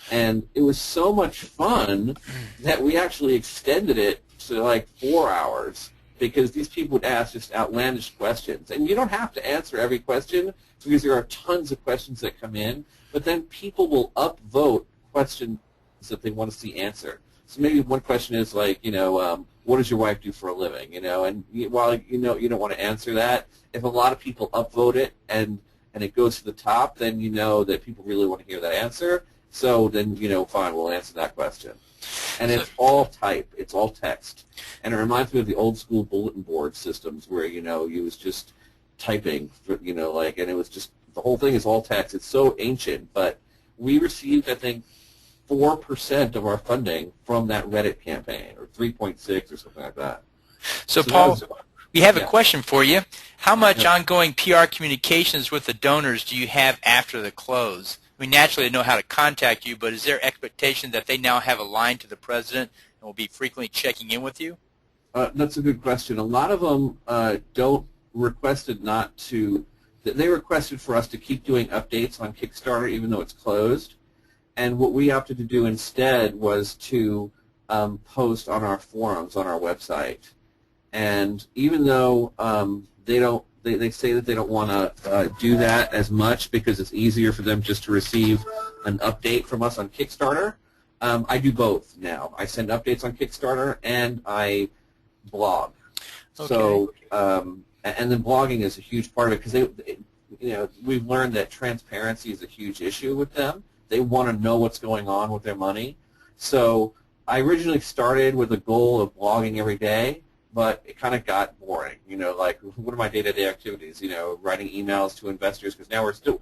And it was so much fun that we actually extended it to like 4 hours because these people would ask just outlandish questions. And you don't have to answer every question because there are tons of questions that come in, but then people will upvote questions that they want to see answered. So maybe one question is like, you know, what does your wife do for a living? You know, and while you know you don't want to answer that, if a lot of people upvote it and it goes to the top, then you know that people really want to hear that answer. So then, you know, fine, we'll answer that question. And it's all type, it's all text. And it reminds me of the old school bulletin board systems where, you know, you was just typing, you know, like, and it was just, the whole thing is all text. It's so ancient, but we received, I think, 4% of our funding from that Reddit campaign, or 3.6 or something like that. So Paul, we have a question for you. How much ongoing PR communications with the donors do you have after the close? I mean, naturally they know how to contact you, but is there expectation that they now have a line to the president and will be frequently checking in with you? That's a good question. A lot of them requested not to. They requested for us to keep doing updates on Kickstarter even though it's closed. And what we opted to do instead was to post on our forums on our website. And even though they say that they don't want to do that as much because it's easier for them just to receive an update from us on Kickstarter, I do both now. I send updates on Kickstarter and I blog. Okay. So, and then blogging is a huge part of it because you know, we've learned that transparency is a huge issue with them. They want to know what's going on with their money. So I originally started with a goal of blogging every day, but it kind of got boring. You know, like, what are my day-to-day activities? You know, writing emails to investors, because now we're still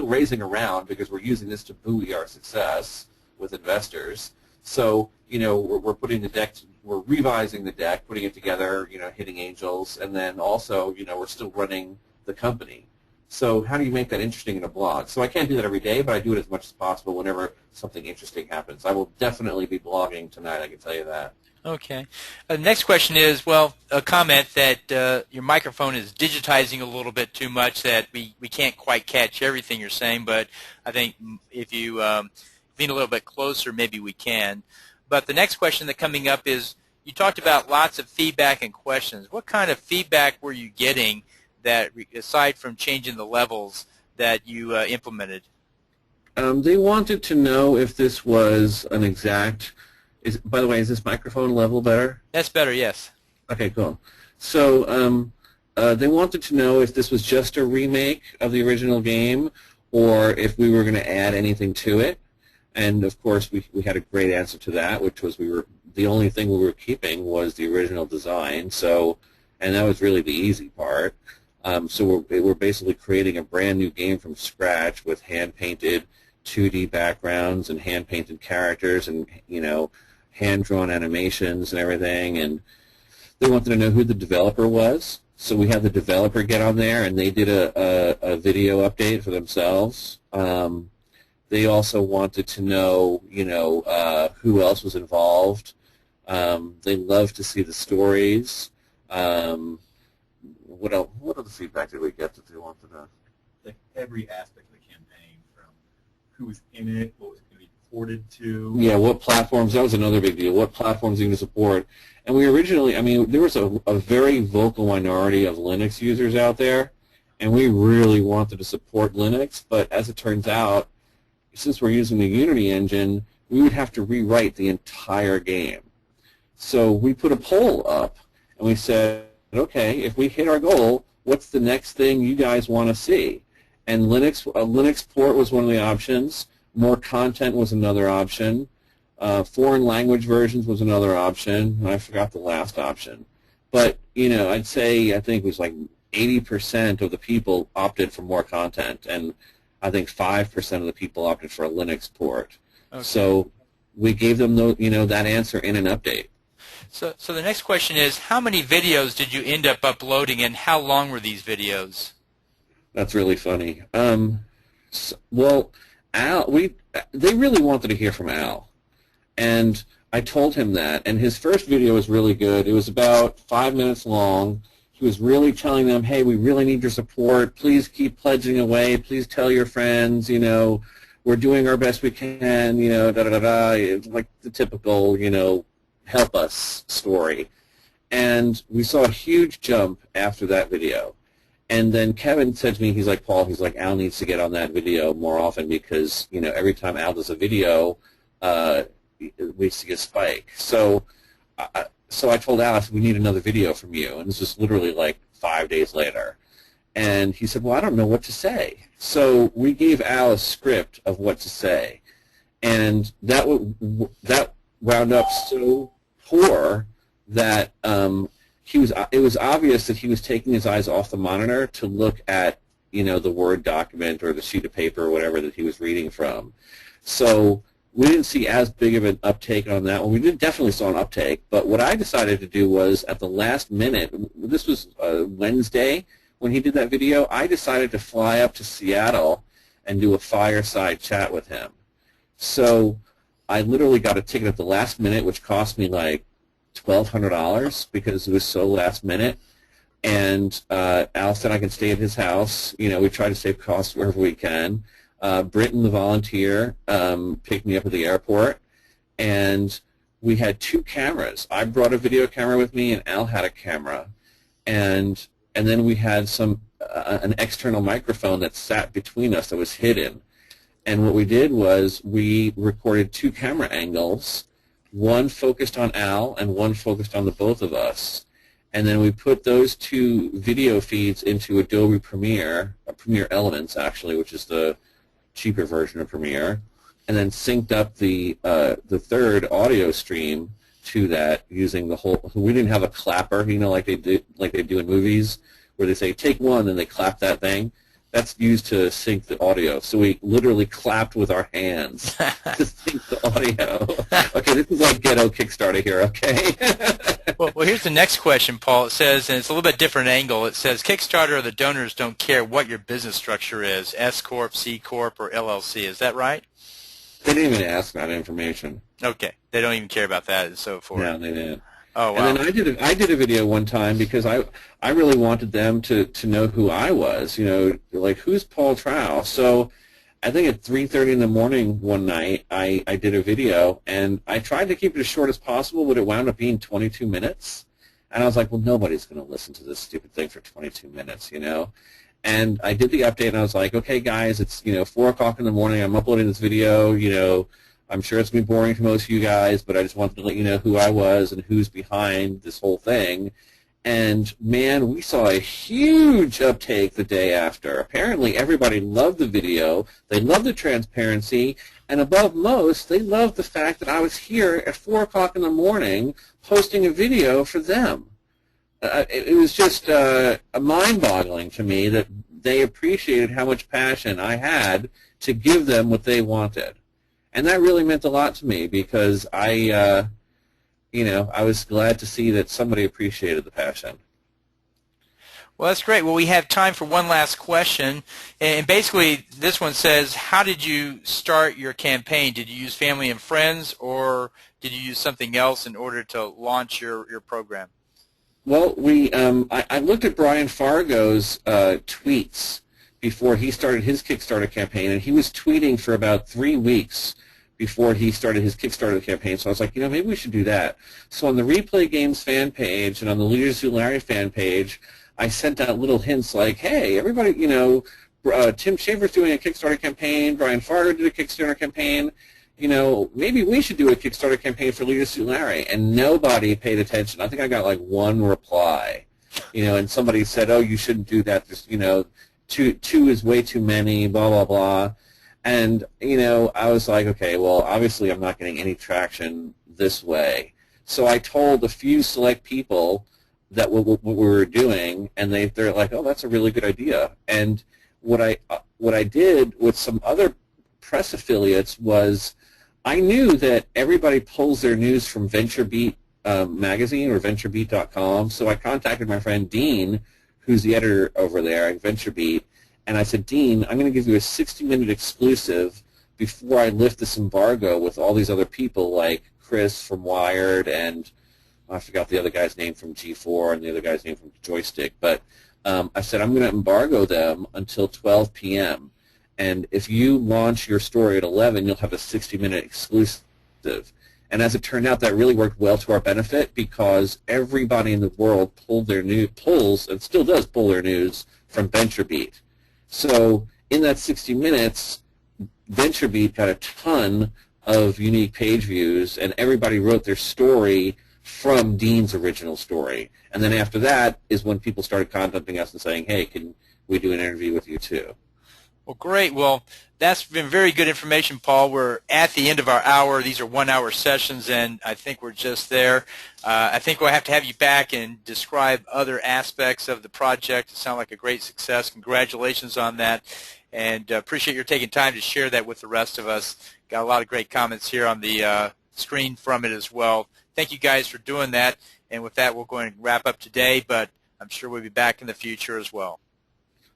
raising around because we're using this to buoy our success with investors. So, you know, we're putting the deck, we're revising the deck, putting it together, you know, hitting angels, and then also, you know, we're still running the company. So how do you make that interesting in a blog? So I can't do that every day, but I do it as much as possible whenever something interesting happens. I will definitely be blogging tonight, I can tell you that. Okay. Next question is, well, a comment that your microphone is digitizing a little bit too much, that we can't quite catch everything you're saying, but I think if you lean a little bit closer, maybe we can. But the next question that coming up is, you talked about lots of feedback and questions. What kind of feedback were you getting that, aside from changing the levels, that you implemented? They wanted to know if this was an exact. By the way, is this microphone level better? That's better, yes. Okay, cool. So they wanted to know if this was just a remake of the original game, or if we were going to add anything to it. And of course, we had a great answer to that, which was the only thing we were keeping was the original design. So, and that was really the easy part. So we're basically creating a brand new game from scratch with hand-painted 2D backgrounds and hand-painted characters and, hand-drawn animations and everything. And they wanted to know who the developer was. So we had the developer get on there, and they did a video update for themselves. They also wanted to know, who else was involved. They love to see the stories. What else? What other feedback did we get that they wanted to know? Like every aspect of the campaign, from who was in it, what was going to be ported to. Yeah, what platforms? That was another big deal. What platforms are you going to support? And we originally, there was a very vocal minority of Linux users out there, and we really wanted to support Linux. But as it turns out, since we're using the Unity engine, we would have to rewrite the entire game. So we put a poll up, and we said, okay, if we hit our goal, what's the next thing you guys want to see? And a Linux port was one of the options. More content was another option. Foreign language versions was another option. And I forgot the last option. But, I'd say, I think it was like 80% of the people opted for more content. And I think 5% of the people opted for a Linux port. Okay. So we gave them that answer in an update. So the next question is, how many videos did you end up uploading, and how long were these videos? That's really funny. Well, they really wanted to hear from Al, and I told him that. And his first video was really good. It was about 5 minutes long. He was really telling them, hey, we really need your support. Please keep pledging away. Please tell your friends. We're doing our best we can. It's like the typical, help us story. And we saw a huge jump after that video. And then Kevin said to me, he's like, Paul, Al needs to get on that video more often because, every time Al does a video, we see a spike. So I told Al, I said, we need another video from you. And this was literally like 5 days later. And he said, well, I don't know what to say. So we gave Al a script of what to say. And that wound up so poor that it was obvious that he was taking his eyes off the monitor to look at the Word document or the sheet of paper or whatever that he was reading from. So we didn't see as big of an uptake on that one. We definitely saw an uptake, but what I decided to do was at the last minute, this was Wednesday when he did that video, I decided to fly up to Seattle and do a fireside chat with him. So I literally got a ticket at the last minute, which cost me like $1,200 because it was so last minute. And Al said I can stay at his house. We try to save costs wherever we can. Britton, the volunteer, picked me up at the airport. And we had 2 cameras. I brought a video camera with me, and Al had a camera. And then we had an external microphone that sat between us that was hidden. And what we did was we recorded 2 camera angles, one focused on Al and one focused on the both of us. And then we put those 2 video feeds into Adobe Premiere, Premiere Elements actually, which is the cheaper version of Premiere, and then synced up the third audio stream to that using the whole. We didn't have a clapper, like they do in movies, where they say take one and they clap that thing. That's used to sync the audio. So we literally clapped with our hands to sync the audio. Okay, this is like ghetto Kickstarter here, okay? Well, here's the next question, Paul. It says, and it's a little bit different angle, it says, Kickstarter or the donors don't care what your business structure is, S Corp, C Corp, or LLC. Is that right? They didn't even ask that information. Okay. They don't even care about that and so forth. No, they didn't. Oh, wow. And then I did a video one time because I really wanted them to know who I was, you know, like, who's Paul Trow? So I think at 3:30 in the morning one night, I did a video, and I tried to keep it as short as possible, but it wound up being 22 minutes. And I was like, well, nobody's going to listen to this stupid thing for 22 minutes, you know. And I did the update, and I was like, okay, guys, it's, 4 o'clock in the morning. I'm uploading this video, I'm sure it's going to be boring to most of you guys, but I just wanted to let you know who I was and who's behind this whole thing. And, man, we saw a huge uptake the day after. Apparently, everybody loved the video. They loved the transparency. And above most, they loved the fact that I was here at 4 o'clock in the morning posting a video for them. It was just mind-boggling to me that they appreciated how much passion I had to give them what they wanted. And that really meant a lot to me because I was glad to see that somebody appreciated the passion. Well, that's great. Well, we have time for one last question. And basically, this one says, how did you start your campaign? Did you use family and friends, or did you use something else in order to launch your program? Well, I looked at Brian Fargo's tweets before he started his Kickstarter campaign, and he was tweeting for about 3 weeks before he started his Kickstarter campaign. So I was like, maybe we should do that. So on the Replay Games fan page and on the Leaders Who Larry fan page, I sent out little hints like, hey, everybody, Tim Schafer's doing a Kickstarter campaign, Brian Fargo did a Kickstarter campaign, maybe we should do a Kickstarter campaign for Leaders Who Larry. And nobody paid attention. I think I got like one reply, and somebody said, oh, you shouldn't do that. Just, two is way too many, blah, blah, blah. And, I was like, okay, well, obviously I'm not getting any traction this way. So I told a few select people that what we were doing, and they're like, oh, that's a really good idea. And what I did with some other press affiliates was I knew that everybody pulls their news from VentureBeat magazine or VentureBeat.com. So I contacted my friend Dean, who's the editor over there at VentureBeat, and I said, Dean, I'm going to give you a 60-minute exclusive before I lift this embargo with all these other people like Chris from Wired and I forgot the other guy's name from G4 and the other guy's name from Joystick. But I said, I'm going to embargo them until 12 p.m. And if you launch your story at 11, you'll have a 60-minute exclusive. And as it turned out, that really worked well to our benefit because everybody in the world pulls and still does pull their news from VentureBeat. So in that 60 minutes, VentureBeat got a ton of unique page views, and everybody wrote their story from Dean's original story. And then after that is when people started contacting us and saying, hey, can we do an interview with you too? Well, great. Well, that's been very good information, Paul. We're at the end of our hour. These are 1-hour sessions, and I think we're just there. I think we'll have to have you back and describe other aspects of the project. It sounds like a great success. Congratulations on that, and appreciate your taking time to share that with the rest of us. Got a lot of great comments here on the screen from it as well. Thank you guys for doing that, and with that, we're going to wrap up today, but I'm sure we'll be back in the future as well.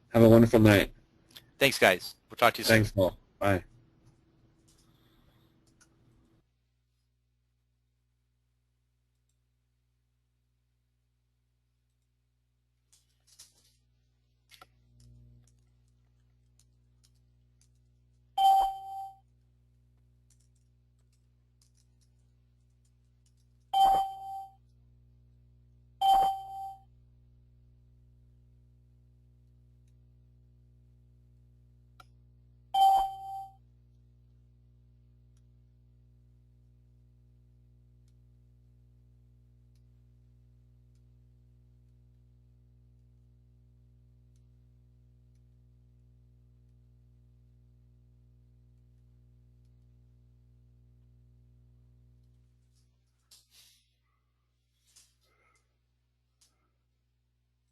Have a wonderful night. Thanks, guys. We'll talk to you soon. Thanks, Paul. Bye.